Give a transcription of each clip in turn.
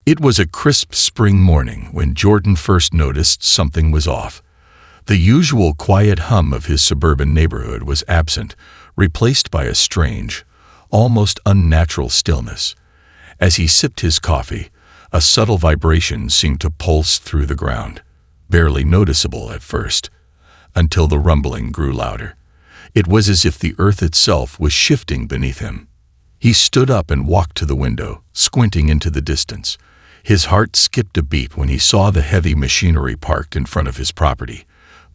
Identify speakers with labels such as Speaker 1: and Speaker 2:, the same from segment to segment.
Speaker 1: It was a crisp spring morning when Jordan first noticed something was off. The usual quiet hum of his suburban neighborhood was absent, replaced by a strange, almost unnatural stillness. As he sipped his coffee, a subtle vibration seemed to pulse through the ground, barely noticeable at first, until the rumbling grew louder. It was as if the earth itself was shifting beneath him. He stood up and walked to the window, squinting into the distance. His heart skipped a beat when he saw the heavy machinery parked in front of his property.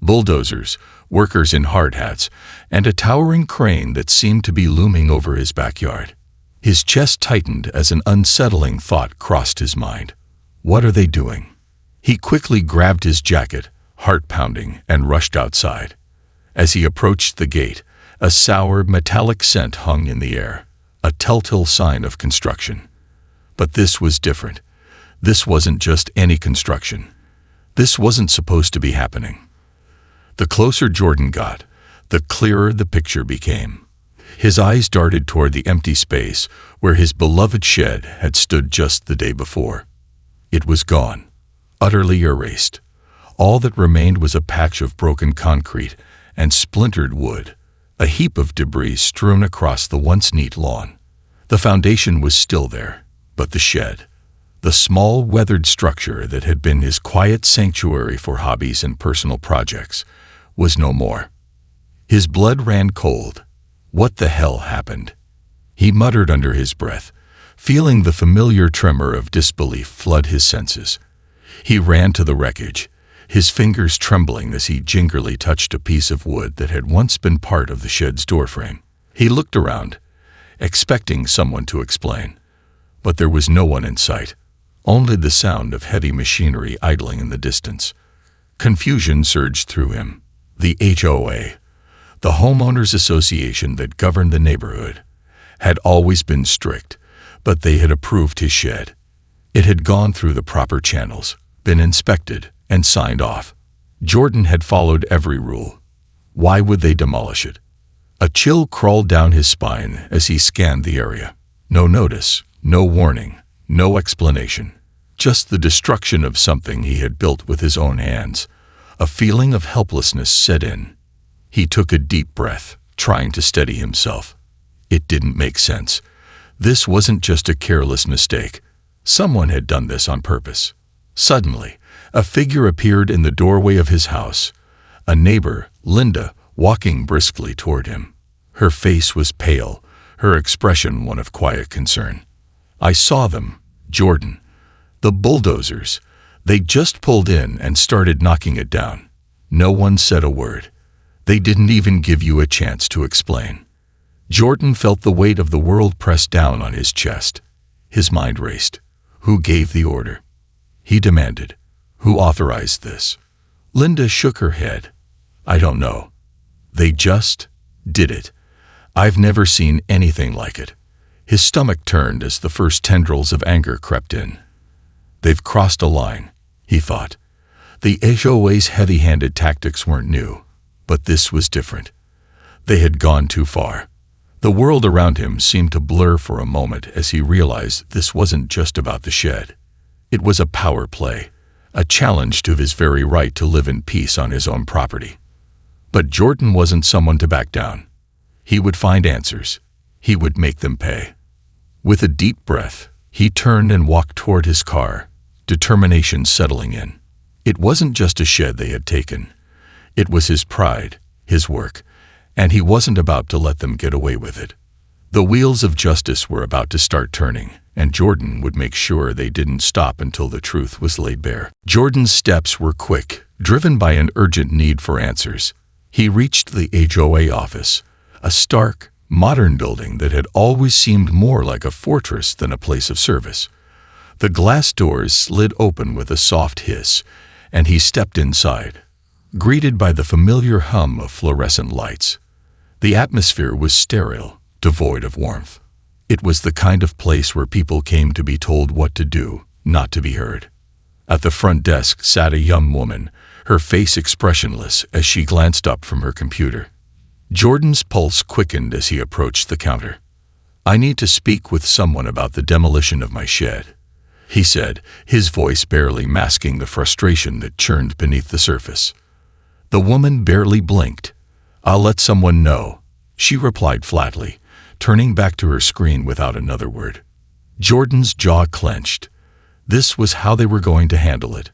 Speaker 1: Bulldozers, workers in hard hats, and a towering crane that seemed to be looming over his backyard. His chest tightened as an unsettling thought crossed his mind. What are they doing? He quickly grabbed his jacket, heart pounding, and rushed outside. As he approached the gate, a sour, metallic scent hung in the air, a telltale sign of construction. But this was different. This wasn't just any construction. This wasn't supposed to be happening. The closer Jordan got, the clearer the picture became. His eyes darted toward the empty space where his beloved shed had stood just the day before. It was gone, utterly erased. All that remained was a patch of broken concrete and splintered wood, a heap of debris strewn across the once neat lawn. The foundation was still there, but the shed, the small weathered structure that had been his quiet sanctuary for hobbies and personal projects, was no more. His blood ran cold. What the hell happened? He muttered under his breath, feeling the familiar tremor of disbelief flood his senses. He ran to the wreckage, his fingers trembling as he gingerly touched a piece of wood that had once been part of the shed's doorframe. He looked around, expecting someone to explain, but there was no one in sight. Only the sound of heavy machinery idling in the distance. Confusion surged through him. The HOA, the homeowners association that governed the neighborhood, had always been strict, but they had approved his shed. It had gone through the proper channels, been inspected, and signed off. Jordan had followed every rule. Why would they demolish it? A chill crawled down his spine as he scanned the area. No notice, no warning. No explanation, just the destruction of something he had built with his own hands. A feeling of helplessness set in. He took a deep breath, trying to steady himself. It didn't make sense. This wasn't just a careless mistake. Someone had done this on purpose. Suddenly, a figure appeared in the doorway of his house. A neighbor, Linda, walking briskly toward him. Her face was pale, her expression one of quiet concern. I saw them, Jordan. The bulldozers. They just pulled in and started knocking it down. No one said a word. They didn't even give you a chance to explain. Jordan felt the weight of the world press down on his chest. His mind raced. Who gave the order? He demanded. Who authorized this? Linda shook her head. I don't know. They just did it. I've never seen anything like it. His stomach turned as the first tendrils of anger crept in. They've crossed a line, he thought. The HOA's heavy-handed tactics weren't new, but this was different. They had gone too far. The world around him seemed to blur for a moment as he realized this wasn't just about the shed. It was a power play, a challenge to his very right to live in peace on his own property. But Jordan wasn't someone to back down. He would find answers. He would make them pay. With a deep breath, he turned and walked toward his car, determination settling in. It wasn't just a shed they had taken. It was his pride, his work, and he wasn't about to let them get away with it. The wheels of justice were about to start turning, and Jordan would make sure they didn't stop until the truth was laid bare. Jordan's steps were quick, driven by an urgent need for answers. He reached the HOA office, a stark, modern building that had always seemed more like a fortress than a place of service. The glass doors slid open with a soft hiss, and he stepped inside, greeted by the familiar hum of fluorescent lights. The atmosphere was sterile, devoid of warmth. It was the kind of place where people came to be told what to do, not to be heard. At the front desk sat a young woman, her face expressionless as she glanced up from her computer. Jordan's pulse quickened as he approached the counter. I need to speak with someone about the demolition of my shed. he said, his voice barely masking the frustration that churned beneath the surface. The woman barely blinked. "I'll let someone know," she replied flatly, turning back to her screen without another word. Jordan's jaw clenched. This was how they were going to handle it.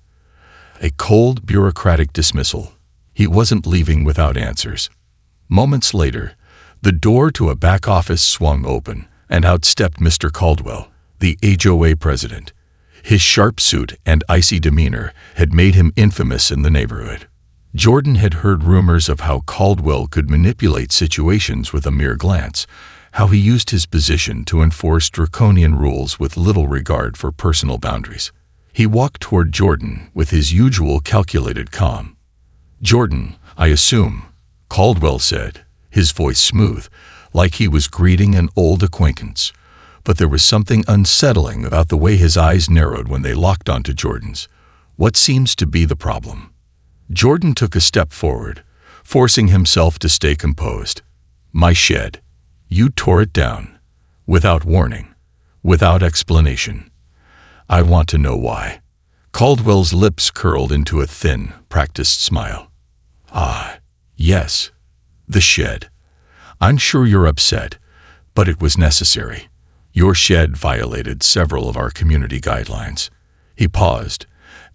Speaker 1: A cold, bureaucratic dismissal. He wasn't leaving without answers. Moments later, the door to a back office swung open, and out stepped Mr. Caldwell, the HOA president. His sharp suit and icy demeanor had made him infamous in the neighborhood. Jordan had heard rumors of how Caldwell could manipulate situations with a mere glance, how he used his position to enforce draconian rules with little regard for personal boundaries. He walked toward Jordan with his usual calculated calm. "Jordan, I assume," Caldwell said, his voice smooth, like he was greeting an old acquaintance. But there was something unsettling about the way his eyes narrowed when they locked onto Jordan's. "What seems to be the problem?" Jordan took a step forward, forcing himself to stay composed. "My shed. You tore it down. Without warning. Without explanation. I want to know why." Caldwell's lips curled into a thin, practiced smile. "Ah, yes. The shed. I'm sure you're upset, but it was necessary. Your shed violated several of our community guidelines." He paused,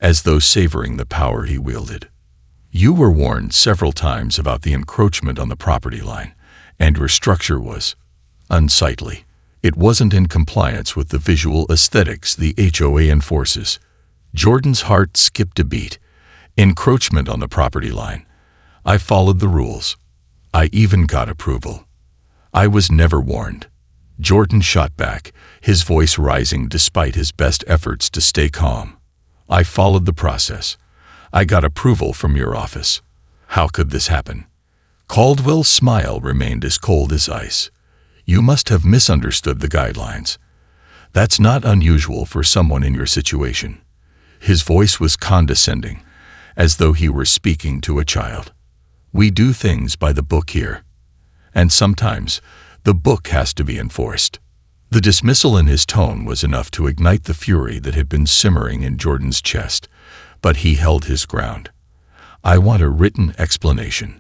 Speaker 1: as though savoring the power he wielded. "You were warned several times about the encroachment on the property line, and your structure was unsightly. It wasn't in compliance with the visual aesthetics the HOA enforces." Jordan's heart skipped a beat. "Encroachment on the property line. I followed the rules. I even got approval. I was never warned." Jordan shot back, his voice rising despite his best efforts to stay calm. "I followed the process. I got approval from your office. How could this happen?" Caldwell's smile remained as cold as ice. "You must have misunderstood the guidelines. That's not unusual for someone in your situation." His voice was condescending, as though he were speaking to a child. "We do things by the book here. And sometimes, the book has to be enforced." The dismissal in his tone was enough to ignite the fury that had been simmering in Jordan's chest, but he held his ground. "I want a written explanation,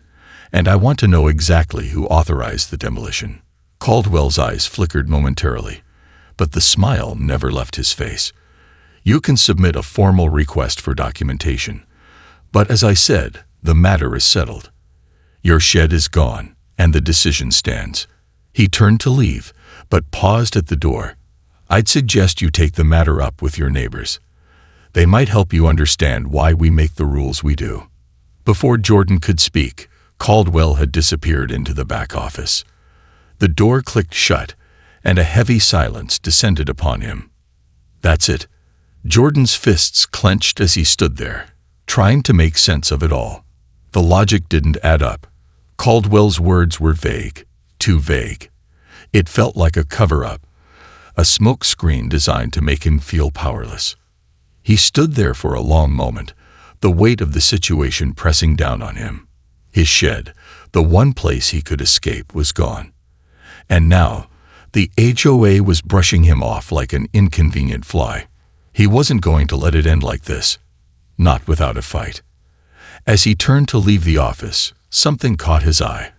Speaker 1: and I want to know exactly who authorized the demolition." Caldwell's eyes flickered momentarily, but the smile never left his face. "You can submit a formal request for documentation, but as I said, the matter is settled. Your shed is gone, and the decision stands." He turned to leave, but paused at the door. "I'd suggest you take the matter up with your neighbors. They might help you understand why we make the rules we do." Before Jordan could speak, Caldwell had disappeared into the back office. The door clicked shut, and a heavy silence descended upon him. "That's it." Jordan's fists clenched as he stood there, trying to make sense of it all. The logic didn't add up. Caldwell's words were vague, too vague. It felt like a cover-up, a smoke screen designed to make him feel powerless. He stood there for a long moment, the weight of the situation pressing down on him. His shed, the one place he could escape, was gone. And now, the HOA was brushing him off like an inconvenient fly. He wasn't going to let it end like this. Not without a fight. As he turned to leave the office, something caught his eye.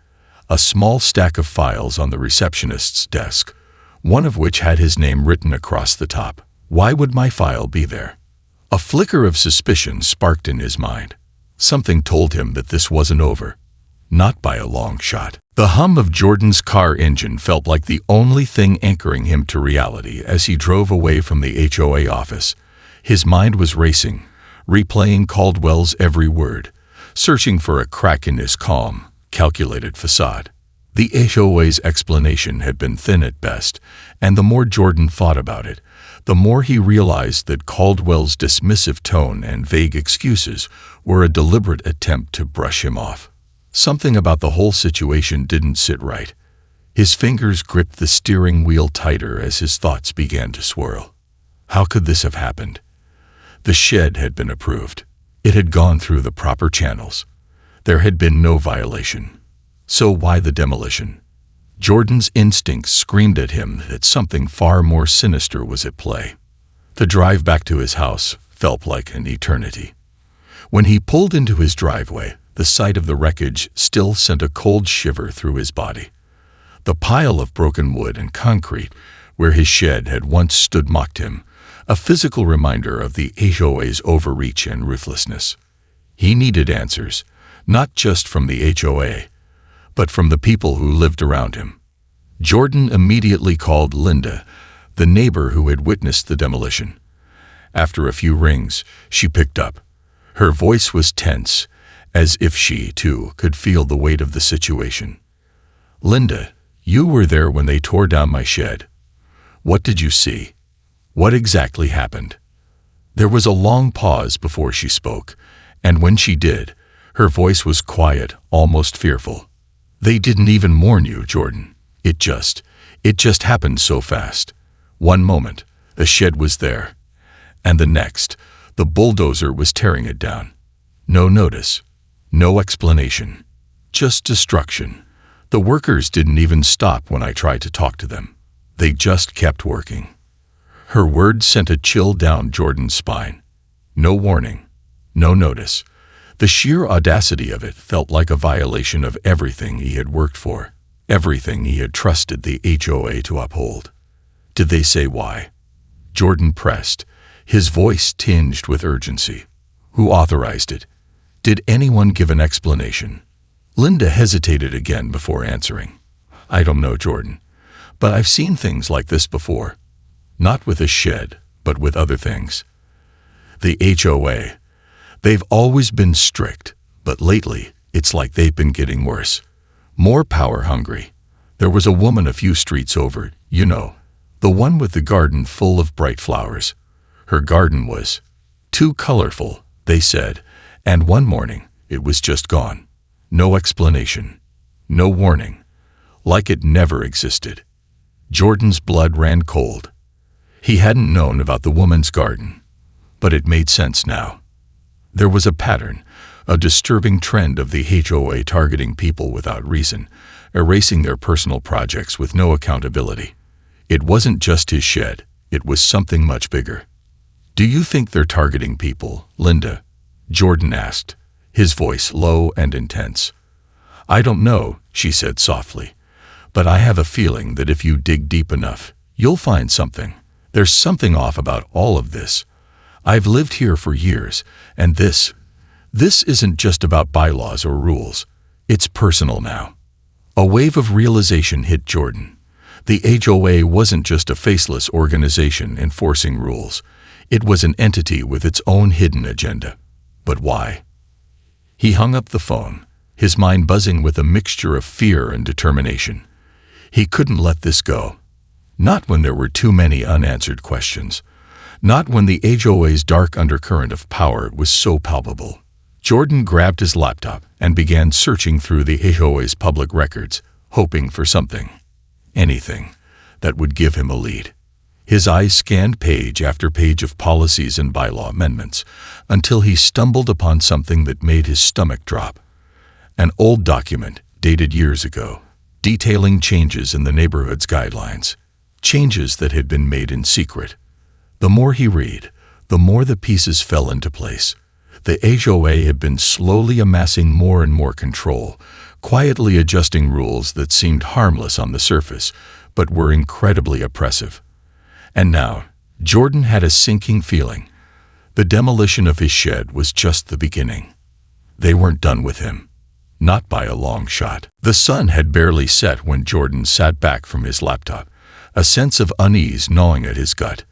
Speaker 1: A small stack of files on the receptionist's desk, one of which had his name written across the top. Why would my file be there? A flicker of suspicion sparked in his mind. Something told him that this wasn't over. Not by a long shot. The hum of Jordan's car engine felt like the only thing anchoring him to reality as he drove away from the HOA office. His mind was racing, replaying Caldwell's every word, searching for a crack in his calm, calculated facade. The HOA's explanation had been thin at best, and the more Jordan thought about it, the more he realized that Caldwell's dismissive tone and vague excuses were a deliberate attempt to brush him off. Something about the whole situation didn't sit right. His fingers gripped the steering wheel tighter as his thoughts began to swirl. How could this have happened? The shed had been approved. It had gone through the proper channels. There had been no violation. So why the demolition? Jordan's instincts screamed at him that something far more sinister was at play. The drive back to his house felt like an eternity. When he pulled into his driveway, the sight of the wreckage still sent a cold shiver through his body. The pile of broken wood and concrete where his shed had once stood mocked him, a physical reminder of the HOA's overreach and ruthlessness. He needed answers, not just from the HOA, but from the people who lived around him. Jordan immediately called Linda, the neighbor who had witnessed the demolition. After a few rings, she picked up. Her voice was tense, as if she, too, could feel the weight of the situation. "Linda, you were there when they tore down my shed. What did you see? What exactly happened?" There was a long pause before she spoke, and when she did, her voice was quiet, almost fearful. "They didn't even warn you, Jordan. It just happened so fast. One moment, the shed was there, and the next, the bulldozer was tearing it down. No notice, no explanation, just destruction. The workers didn't even stop when I tried to talk to them. They just kept working." Her words sent a chill down Jordan's spine. No warning, no notice. The sheer audacity of it felt like a violation of everything he had worked for, everything he had trusted the HOA to uphold. "Did they say why?" Jordan pressed, his voice tinged with urgency. "Who authorized it? Did anyone give an explanation?" Linda hesitated again before answering. "I don't know, Jordan, but I've seen things like this before. Not with a shed, but with other things. The HOA, they've always been strict, but lately it's like they've been getting worse. More power hungry. There was a woman a few streets over, you know, the one with the garden full of bright flowers. Her garden was too colorful, they said, and one morning it was just gone. No explanation, no warning, like it never existed." Jordan's blood ran cold. He hadn't known about the woman's garden, but it made sense now. There was a pattern, a disturbing trend of the HOA targeting people without reason, erasing their personal projects with no accountability. It wasn't just his shed, it was something much bigger. "Do you think they're targeting people, Linda?" Jordan asked, his voice low and intense. "I don't know," she said softly, "but I have a feeling that if you dig deep enough, you'll find something. There's something off about all of this. I've lived here for years, and this isn't just about bylaws or rules. It's personal now." A wave of realization hit Jordan. The HOA wasn't just a faceless organization enforcing rules. It was an entity with its own hidden agenda. But why? He hung up the phone, his mind buzzing with a mixture of fear and determination. He couldn't let this go. Not when there were too many unanswered questions. Not when the HOA's dark undercurrent of power was so palpable. Jordan grabbed his laptop and began searching through the HOA's public records, hoping for something, anything, that would give him a lead. His eyes scanned page after page of policies and bylaw amendments until he stumbled upon something that made his stomach drop. An old document dated years ago, detailing changes in the neighborhood's guidelines, changes that had been made in secret. The more he read, the more the pieces fell into place. The HOA had been slowly amassing more and more control, quietly adjusting rules that seemed harmless on the surface, but were incredibly oppressive. And now, Jordan had a sinking feeling. The demolition of his shed was just the beginning. They weren't done with him. Not by a long shot. The sun had barely set when Jordan sat back from his laptop, a sense of unease gnawing at his gut.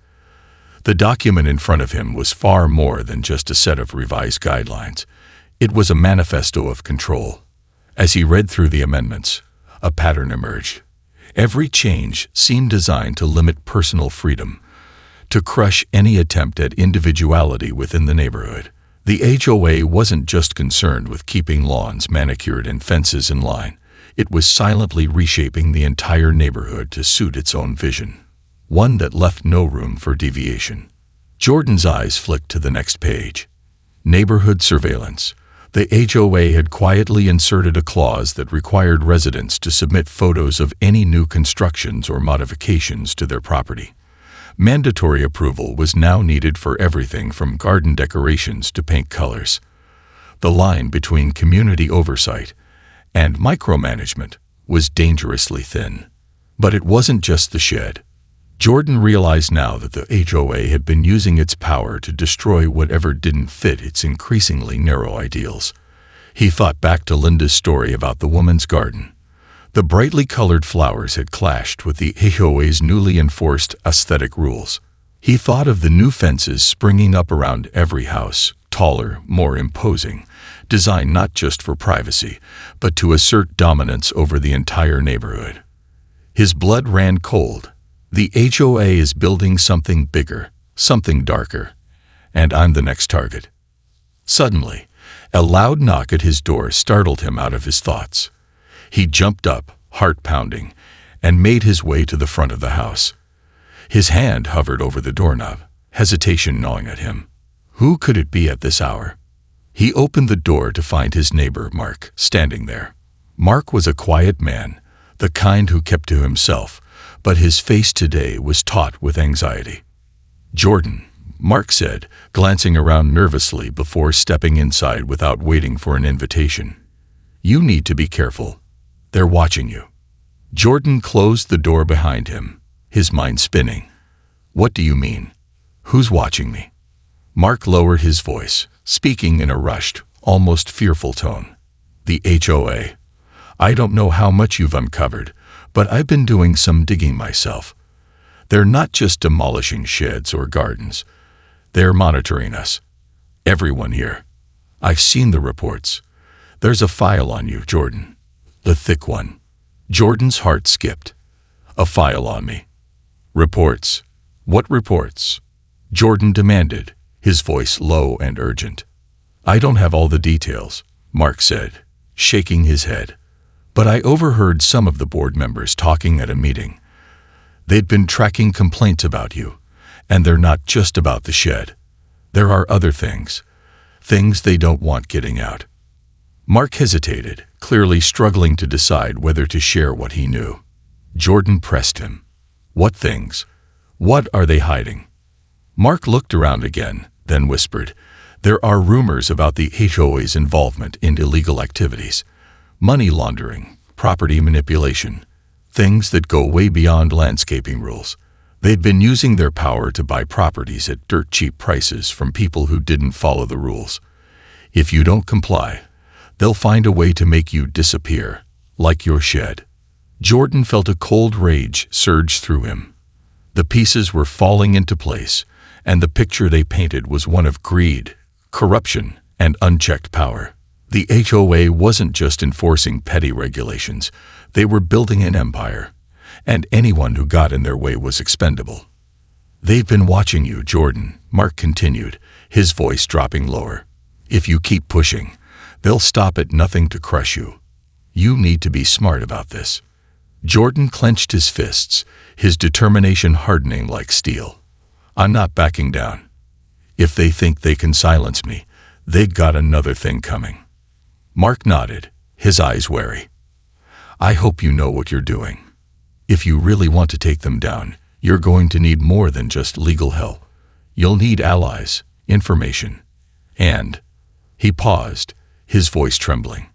Speaker 1: The document in front of him was far more than just a set of revised guidelines. It was a manifesto of control. As he read through the amendments, a pattern emerged. Every change seemed designed to limit personal freedom, to crush any attempt at individuality within the neighborhood. The HOA wasn't just concerned with keeping lawns manicured and fences in line. It was silently reshaping the entire neighborhood to suit its own vision, one that left no room for deviation. Jordan's eyes flicked to the next page. Neighborhood surveillance. The HOA had quietly inserted a clause that required residents to submit photos of any new constructions or modifications to their property. Mandatory approval was now needed for everything from garden decorations to paint colors. The line between community oversight and micromanagement was dangerously thin. But it wasn't just the shed. Jordan realized now that the HOA had been using its power to destroy whatever didn't fit its increasingly narrow ideals. He thought back to Linda's story about the woman's garden. The brightly colored flowers had clashed with the HOA's newly enforced aesthetic rules. He thought of the new fences springing up around every house, taller, more imposing, designed not just for privacy, but to assert dominance over the entire neighborhood. His blood ran cold. The HOA is building something bigger, something darker, and I'm the next target. Suddenly, a loud knock at his door startled him out of his thoughts. He jumped up, heart pounding, and made his way to the front of the house. His hand hovered over the doorknob, hesitation gnawing at him. Who could it be at this hour? He opened the door to find his neighbor, Mark, standing there. Mark was a quiet man, the kind who kept to himself, but his face today was taut with anxiety. "Jordan," Mark said, glancing around nervously before stepping inside without waiting for an invitation. "You need to be careful. They're watching you." Jordan closed the door behind him, his mind spinning. "What do you mean? Who's watching me?" Mark lowered his voice, speaking in a rushed, almost fearful tone. "The HOA. I don't know how much you've uncovered, but I've been doing some digging myself. They're not just demolishing sheds or gardens. They're monitoring us. Everyone here. I've seen the reports. There's a file on you, Jordan. The thick one." Jordan's heart skipped. "A file on me? Reports? What reports?" Jordan demanded, his voice low and urgent. "I don't have all the details," Mark said, shaking his head. "But I overheard some of the board members talking at a meeting. They'd been tracking complaints about you, and they're not just about the shed. There are other things they don't want getting out." Mark hesitated, clearly struggling to decide whether to share what he knew. Jordan pressed him. "What things? What are they hiding?" Mark looked around again, then whispered, "There are rumors about the HOA's involvement in illegal activities. Money laundering, property manipulation, things that go way beyond landscaping rules. They'd been using their power to buy properties at dirt-cheap prices from people who didn't follow the rules. If you don't comply, they'll find a way to make you disappear, like your shed." Jordan felt a cold rage surge through him. The pieces were falling into place, and the picture they painted was one of greed, corruption, and unchecked power. The HOA wasn't just enforcing petty regulations, they were building an empire, and anyone who got in their way was expendable. "They've been watching you, Jordan," Mark continued, his voice dropping lower. "If you keep pushing, they'll stop at nothing to crush you. You need to be smart about this." Jordan clenched his fists, his determination hardening like steel. "I'm not backing down. If they think they can silence me, they've got another thing coming." Mark nodded, his eyes wary. "I hope you know what you're doing. If you really want to take them down, you're going to need more than just legal help. You'll need allies, information, and—" He paused, his voice trembling.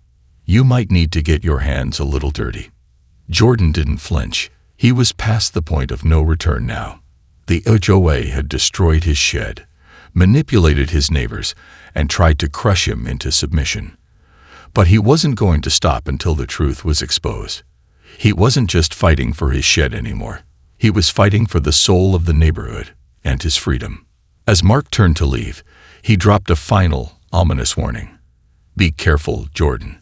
Speaker 1: "You might need to get your hands a little dirty." Jordan didn't flinch. He was past the point of no return now. The HOA had destroyed his shed, manipulated his neighbors, and tried to crush him into submission. But he wasn't going to stop until the truth was exposed. He wasn't just fighting for his shed anymore. He was fighting for the soul of the neighborhood and his freedom. As Mark turned to leave, he dropped a final, ominous warning. "Be careful, Jordan.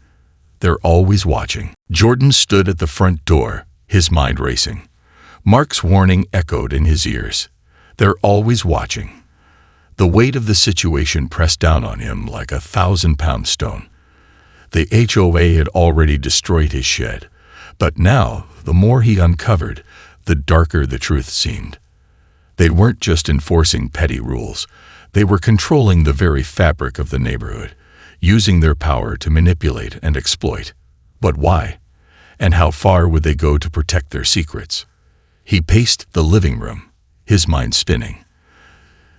Speaker 1: They're always watching." Jordan stood at the front door, his mind racing. Mark's warning echoed in his ears. They're always watching. The weight of the situation pressed down on him like a 1,000-pound stone. The HOA had already destroyed his shed, but now, the more he uncovered, the darker the truth seemed. They weren't just enforcing petty rules. They were controlling the very fabric of the neighborhood, using their power to manipulate and exploit. But why? And how far would they go to protect their secrets? He paced the living room, his mind spinning.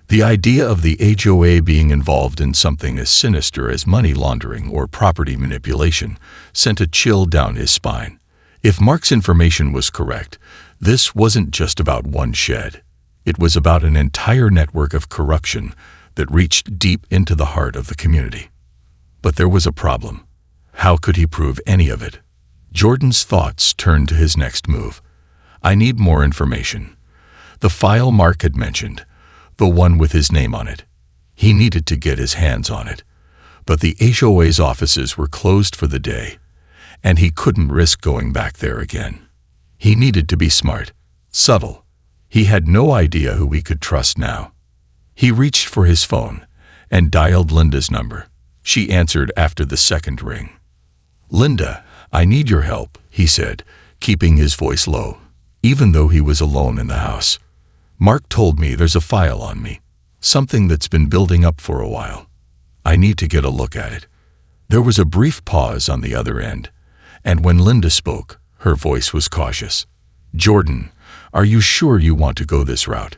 Speaker 1: The idea of the HOA being involved in something as sinister as money laundering or property manipulation sent a chill down his spine. If Mark's information was correct, this wasn't just about one shed. It was about an entire network of corruption that reached deep into the heart of the community. But there was a problem. How could he prove any of it? Jordan's thoughts turned to his next move. I need more information. The file Mark had mentioned, the one with his name on it. He needed to get his hands on it. But the HOA's offices were closed for the day, and he couldn't risk going back there again. He needed to be smart, subtle. He had no idea who he could trust now. He reached for his phone and dialed Linda's number. She answered after the second ring. "Linda, I need your help," he said, keeping his voice low, even though he was alone in the house. "Mark told me there's a file on me, something that's been building up for a while. I need to get a look at it." There was a brief pause on the other end, and when Linda spoke, her voice was cautious. "Jordan, are you sure you want to go this route?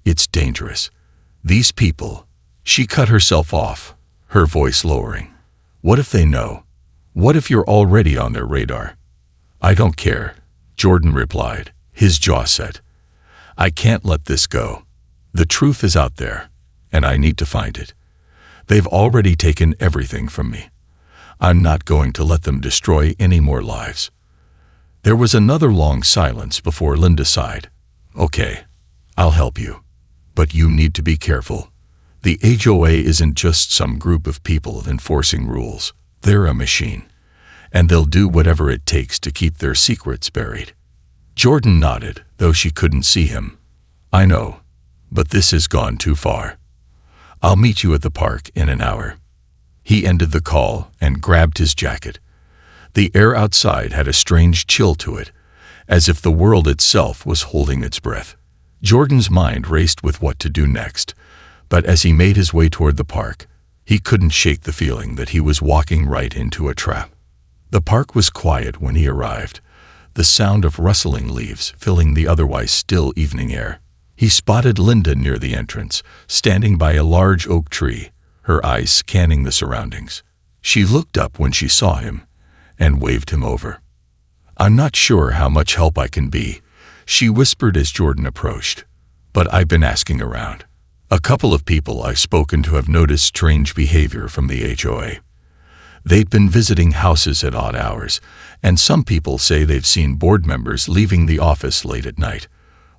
Speaker 1: It's dangerous. These people..." She cut herself off, her voice lowering. "What if they know? What if you're already on their radar?" "I don't care," Jordan replied, his jaw set. "I can't let this go. The truth is out there, and I need to find it. They've already taken everything from me. I'm not going to let them destroy any more lives." There was another long silence before Linda sighed. "Okay, I'll help you. But you need to be careful. The HOA isn't just some group of people enforcing rules. They're a machine, and they'll do whatever it takes to keep their secrets buried." Jordan nodded, though she couldn't see him. "I know, but this has gone too far. I'll meet you at the park in an hour." He ended the call and grabbed his jacket. The air outside had a strange chill to it, as if the world itself was holding its breath. Jordan's mind raced with what to do next, but as he made his way toward the park, he couldn't shake the feeling that he was walking right into a trap. The park was quiet when he arrived, the sound of rustling leaves filling the otherwise still evening air. He spotted Linda near the entrance, standing by a large oak tree, her eyes scanning the surroundings. She looked up when she saw him and waved him over. "I'm not sure how much help I can be," she whispered as Jordan approached, "but I've been asking around. A couple of people I've spoken to have noticed strange behavior from the HOA. They've been visiting houses at odd hours, and some people say they've seen board members leaving the office late at night.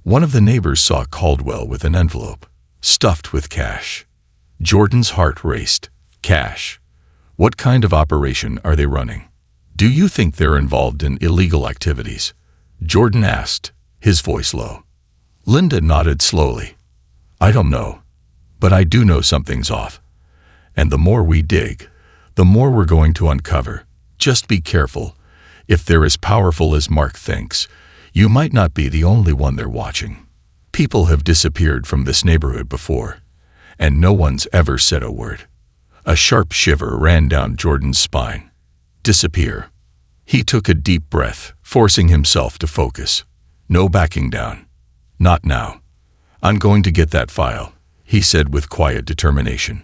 Speaker 1: One of the neighbors saw Caldwell with an envelope, stuffed with cash." Jordan's heart raced. Cash? What kind of operation are they running? "Do you think they're involved in illegal activities?" Jordan asked, his voice low. Linda nodded slowly. "I don't know, but I do know something's off. And the more we dig, the more we're going to uncover. Just be careful. If they're as powerful as Mark thinks, you might not be the only one they're watching. People have disappeared from this neighborhood before, and no one's ever said a word." A sharp shiver ran down Jordan's spine. Disappear. He took a deep breath, forcing himself to focus. No backing down. "Not now. I'm going to get that file," he said with quiet determination.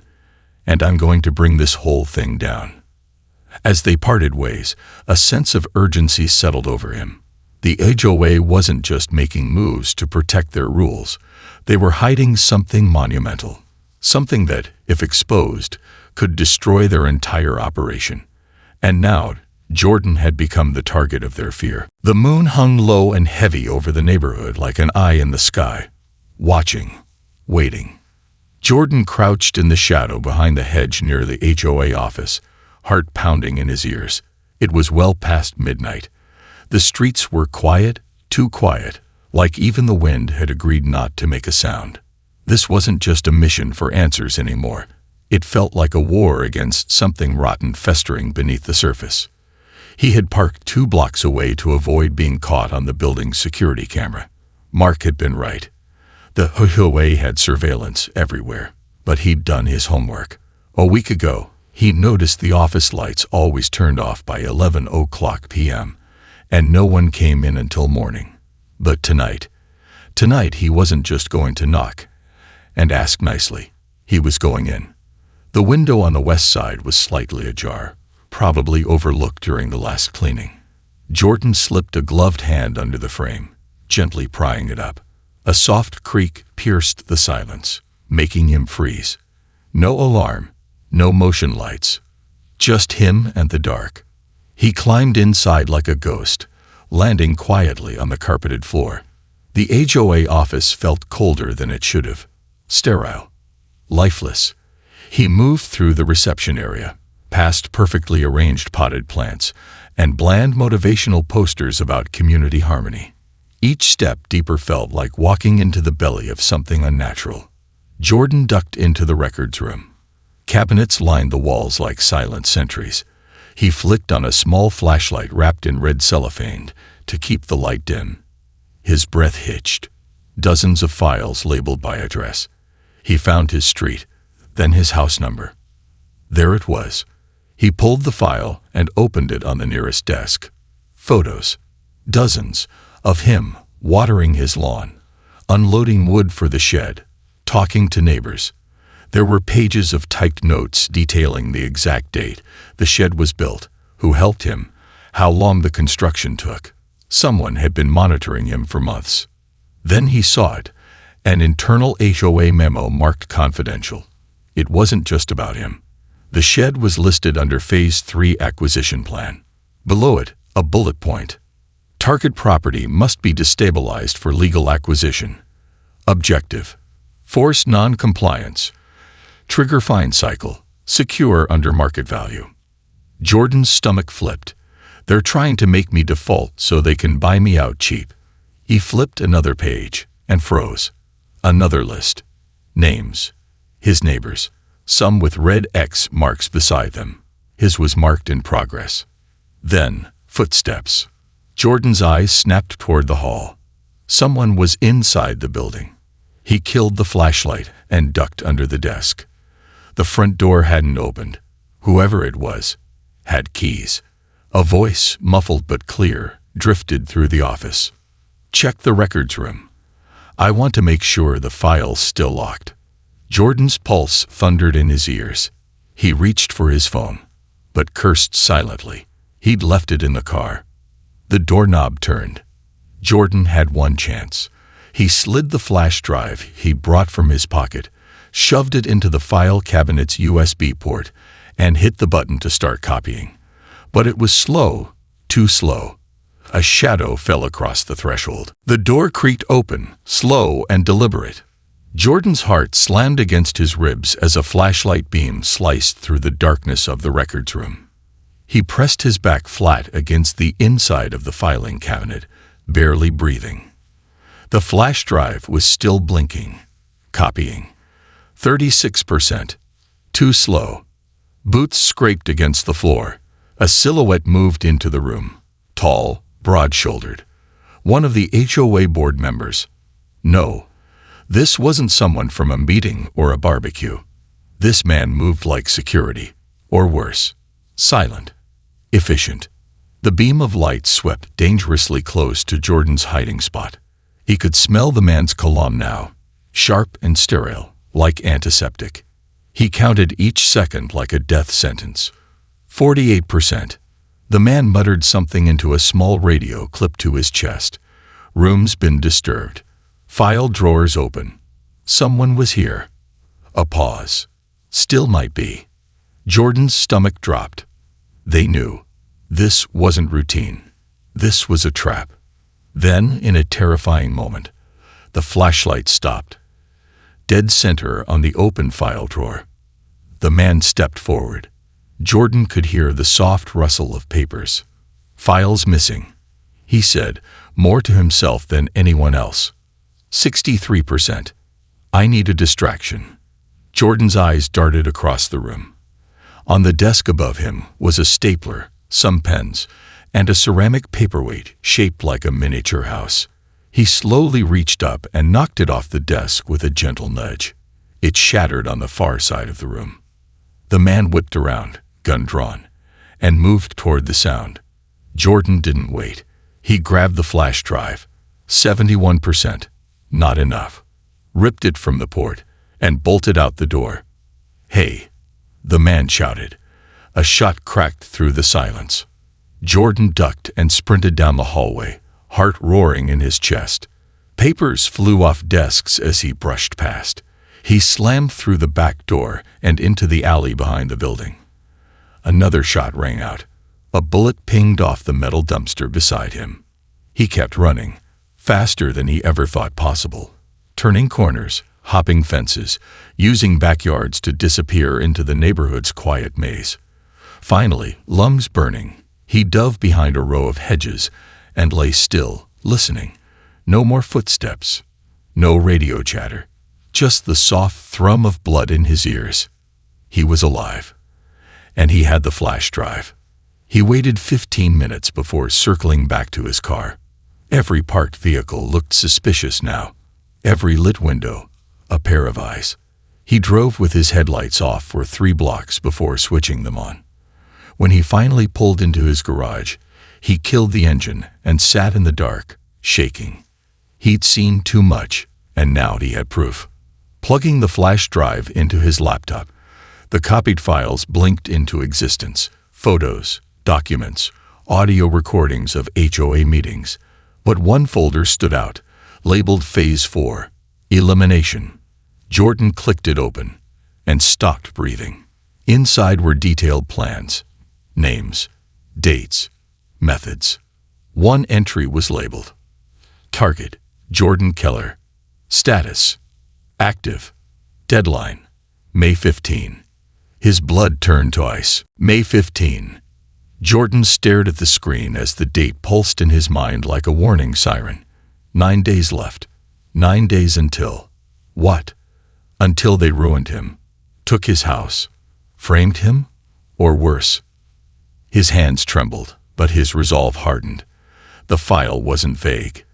Speaker 1: "And I'm going to bring this whole thing down." As they parted ways, a sense of urgency settled over him. The HOA wasn't just making moves to protect their rules. They were hiding something monumental, something that, if exposed, could destroy their entire operation. And now, Jordan had become the target of their fear. The moon hung low and heavy over the neighborhood like an eye in the sky, watching, waiting. Jordan crouched in the shadow behind the hedge near the HOA office, heart pounding in his ears. It was well past midnight. The streets were quiet, too quiet, like even the wind had agreed not to make a sound. This wasn't just a mission for answers anymore. It felt like a war against something rotten festering beneath the surface. He had parked 2 blocks away to avoid being caught on the building's security camera. Mark had been right. The HOA had surveillance everywhere, but he'd done his homework. A week ago, he noticed the office lights always turned off by 11 o'clock p.m., and no one came in until morning. But tonight, Tonight he wasn't just going to knock and ask nicely. He was going in. The window on the west side was slightly ajar, probably overlooked during the last cleaning. Jordan slipped a gloved hand under the frame, gently prying it up. A soft creak pierced the silence, making him freeze. No alarm, no motion lights, just him and the dark. He climbed inside like a ghost, landing quietly on the carpeted floor. The HOA office felt colder than it should have. Sterile. Lifeless. He moved through the reception area, past perfectly arranged potted plants, and bland motivational posters about community harmony. Each step deeper felt like walking into the belly of something unnatural. Jordan ducked into the records room. Cabinets lined the walls like silent sentries. He flicked on a small flashlight wrapped in red cellophane to keep the light dim. His breath hitched. Dozens of files labeled by address. He found his street, then his house number. There it was. He pulled the file and opened it on the nearest desk. Photos. Dozens. Of him, watering his lawn, unloading wood for the shed, talking to neighbors. There were pages of typed notes detailing the exact date the shed was built, who helped him, how long the construction took. Someone had been monitoring him for months. Then he saw it, an internal HOA memo marked confidential. It wasn't just about him. The shed was listed under Phase 3 acquisition plan. Below it, a bullet point. Target property must be destabilized for legal acquisition. Objective. Force non-compliance. Trigger fine cycle. Secure under market value. Jordan's stomach flipped. They're trying to make me default so they can buy me out cheap. He flipped another page and froze. Another list. Names. His neighbors. Some with red X marks beside them. His was marked in progress. Then, footsteps. Jordan's eyes snapped toward the hall. Someone was inside the building. He killed the flashlight and ducked under the desk. The front door hadn't opened. Whoever it was had keys. A voice, muffled but clear, drifted through the office. Check the records room. I want to make sure the file's still locked. Jordan's pulse thundered in his ears. He reached for his phone, but cursed silently. He'd left it in the car. The doorknob turned. Jordan had one chance. He slid the flash drive he brought from his pocket, shoved it into the file cabinet's USB port, and hit the button to start copying. But it was slow, too slow. A shadow fell across the threshold. The door creaked open, slow and deliberate. Jordan's heart slammed against his ribs as a flashlight beam sliced through the darkness of the records room. He pressed his back flat against the inside of the filing cabinet, barely breathing. The flash drive was still blinking, copying. 36%. Too slow. Boots scraped against the floor. A silhouette moved into the room. Tall, broad-shouldered. One of the HOA board members. No, this wasn't someone from a meeting or a barbecue. This man moved like security, or worse, silent. Efficient. The beam of light swept dangerously close to Jordan's hiding spot. He could smell the man's cologne now, sharp and sterile, like antiseptic. He counted each second like a death sentence. 48%. The man muttered something into a small radio clipped to his chest. Room's been disturbed. File drawers open. Someone was here. A pause. Still might be. Jordan's stomach dropped. They knew. This wasn't routine. This was a trap. Then, in a terrifying moment, the flashlight stopped. Dead center on the open file drawer. The man stepped forward. Jordan could hear the soft rustle of papers. Files missing. He said, more to himself than anyone else. 63%. I need a distraction. Jordan's eyes darted across the room. On the desk above him was a stapler, some pens, and a ceramic paperweight shaped like a miniature house. He slowly reached up and knocked it off the desk with a gentle nudge. It shattered on the far side of the room. The man whipped around, gun drawn, and moved toward the sound. Jordan didn't wait. He grabbed the flash drive. 71%. Not enough. Ripped it from the port and bolted out the door. "Hey!" the man shouted. A shot cracked through the silence. Jordan ducked and sprinted down the hallway, heart roaring in his chest. Papers flew off desks as he brushed past. He slammed through the back door and into the alley behind the building. Another shot rang out. A bullet pinged off the metal dumpster beside him. He kept running, faster than he ever thought possible, turning corners, hopping fences, using backyards to disappear into the neighborhood's quiet maze. Finally, lungs burning, he dove behind a row of hedges and lay still, listening. No more footsteps, no radio chatter, just the soft thrum of blood in his ears. He was alive, and he had the flash drive. He waited 15 minutes before circling back to his car. Every parked vehicle looked suspicious now. Every lit window, a pair of eyes. He drove with his headlights off for 3 blocks before switching them on. When he finally pulled into his garage, he killed the engine and sat in the dark, shaking. He'd seen too much, and now he had proof. Plugging the flash drive into his laptop, the copied files blinked into existence. Photos, documents, audio recordings of HOA meetings. But one folder stood out, labeled Phase 4, Elimination. Jordan clicked it open and stopped breathing. Inside were detailed plans, names, dates, methods. One entry was labeled, Target, Jordan Keller. Status, active. Deadline, May 15. His blood turned to ice. May 15. Jordan stared at the screen as the date pulsed in his mind like a warning siren. 9 days left. 9 days until. What? Until they ruined him, took his house, framed him, or worse. His hands trembled, but his resolve hardened. The file wasn't vague.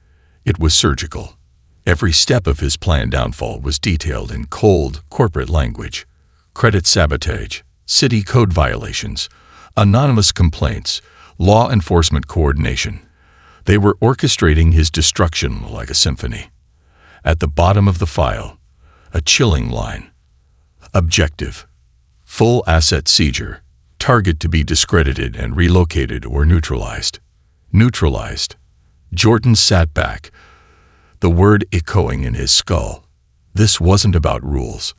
Speaker 1: It was surgical. Every step of his planned downfall was detailed in cold, corporate language. Credit sabotage, city code violations, anonymous complaints, law enforcement coordination. They were orchestrating his destruction like a symphony. At the bottom of the file, a chilling line. Objective, full asset seizure, target to be discredited and relocated or neutralized. Neutralized. Jordan sat back, the word echoing in his skull. This wasn't about rules.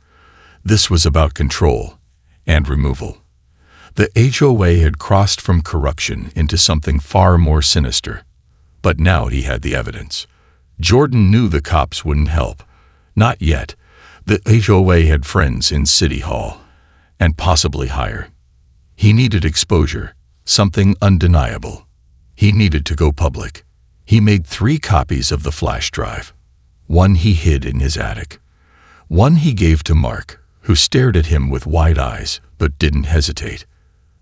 Speaker 1: This was about control and removal. The HOA had crossed from corruption into something far more sinister. But now he had the evidence. Jordan knew the cops wouldn't help. Not yet. The HOA had friends in City Hall, and possibly higher. He needed exposure, something undeniable. He needed to go public. He made 3 copies of the flash drive. One he hid in his attic. One he gave to Mark, who stared at him with wide eyes but didn't hesitate.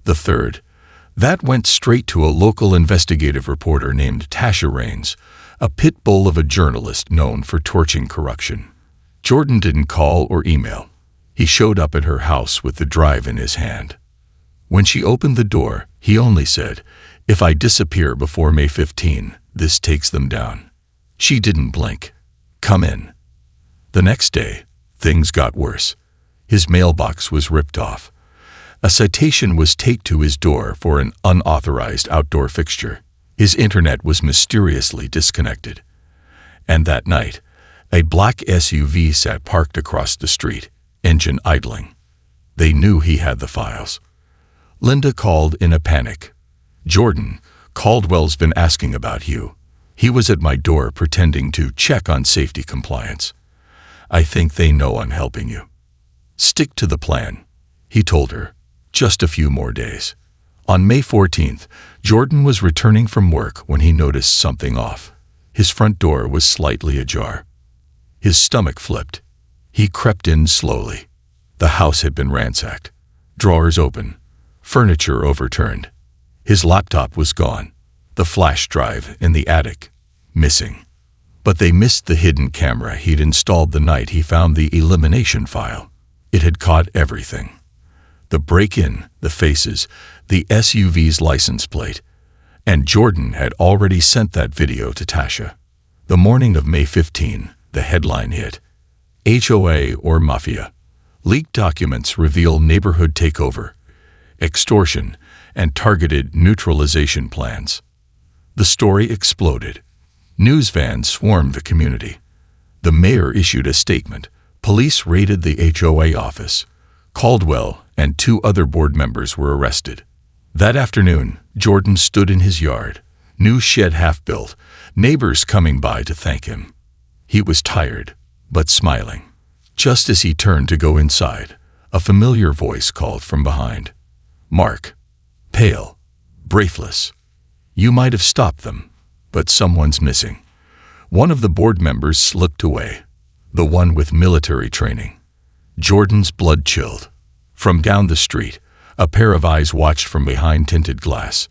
Speaker 1: The third, that went straight to a local investigative reporter named Tasha Raines, a pit bull of a journalist known for torching corruption. Jordan didn't call or email. He showed up at her house with the drive in his hand. When she opened the door, he only said, "If I disappear before May 15, this takes them down." She didn't blink. "Come in." The next day, things got worse. His mailbox was ripped off. A citation was taped to his door for an unauthorized outdoor fixture. His internet was mysteriously disconnected. And that night, a black SUV sat parked across the street, engine idling. They knew he had the files. Linda called in a panic. "Jordan, Caldwell's been asking about you. He was at my door pretending to check on safety compliance. I think they know I'm helping you." "Stick to the plan," he told her. Just a few more days. On May 14th, Jordan was returning from work when he noticed something off. His front door was slightly ajar. His stomach flipped. He crept in slowly. The house had been ransacked. Drawers open. Furniture overturned. His laptop was gone. The flash drive in the attic, missing. But they missed the hidden camera he'd installed the night he found the elimination file. It had caught everything. The break-in, the faces, the SUV's license plate. And Jordan had already sent that video to Tasha. The morning of May 15, The headline hit. HOA or Mafia. Leaked documents reveal neighborhood takeover, extortion, and targeted neutralization plans. The story exploded. News vans swarmed the community. The mayor issued a statement. Police raided the HOA office. Caldwell and 2 other board members were arrested. That afternoon, Jordan stood in his yard, new shed half-built, neighbors coming by to thank him. He was tired, but smiling. Just as he turned to go inside, a familiar voice called from behind. "Mark." Pale, breathless. "You might have stopped them, but someone's missing." One of the board members slipped away, the one with military training. Jordan's blood chilled. From down the street, a pair of eyes watched from behind tinted glass.